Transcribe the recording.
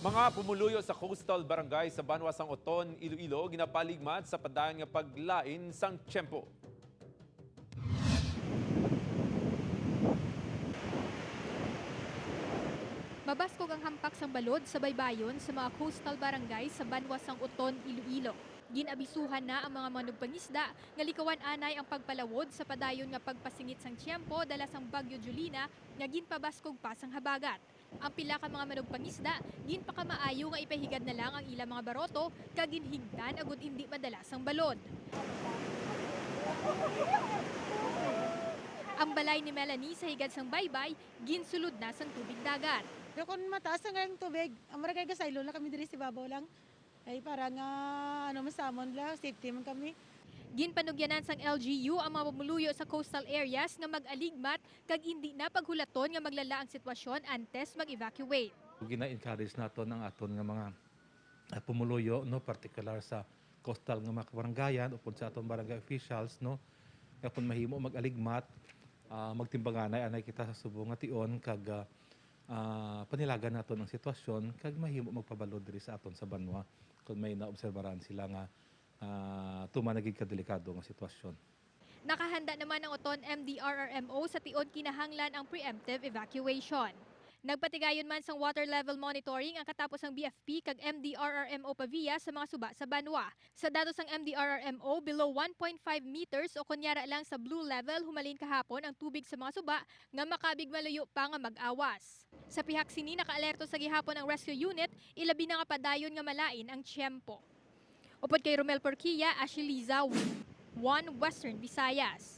Mga pumuluyo sa coastal barangay sa Banwasang Oton, Iloilo, ginapaligmat sa padayon nga paglain sang tiyempo. Mabaskog ang hampak sang balod sa baybayon sa mga coastal barangay sa Banwasang Oton, Iloilo. Ginabisuhan na ang mga manugpangisda nga likawan anay ang pagpalawod sa padayon nga pagpasingit sang tiyempo dala sang Bagyo Julina nga ginpabaskog pa sang habagat. Ang pila ka mga manugpangisda ginpakamaayo nga ipahigad na lang ang ilang mga baroto kag ginhigdan agud hindi madalas ang balod. Ang balay ni Melanie sa higad sang baybay ginsulod na sang tubig dagat. Pero kung mataas na nga yung tubig, ang maragay kasaylo na kami diri sa babaw lang. Ay para nga masamon lang, safety man kami. Ginpanugyanan sang LGU ang mga pamuluyo sa coastal areas nga mag-aligmat kag hindi na paghulaton nga maglala ang sitwasyon antes mag-evacuate. Gina-encourage nato ang aton nga mga pumuluyo, no, particular sa coastal nga mga barangayan o sa aton barangay officials, no, nga kung mahimo mag-aligmat, magtimbanganay anay kita sa subong nga tion kag panilagan naton ang sitwasyon kag mahimo magpabalo diri sa aton sa banwa kung may naobserbaran sila nga tumanagig kadelikado nga sitwasyon. Nakahanda naman ang Oton MDRRMO sa tion kinahanglan ang preemptive evacuation. Nagpatigayon man sang water level monitoring ang katapos ng BFP kag MDRRMO Pavia sa mga suba sa Banwa. Sa datos ng MDRRMO, below 1.5 meters o kunyara lang sa blue level humalin kahapon ang tubig sa mga suba nga makabig malayo pa nga mag-awas. Sa pihak sini nakaalerto sa gihapon ang rescue unit, ilabi na nga padayon nga malain ang tiyempo. Upod kay Romel Porquilla, Ashiliza, One Western Visayas.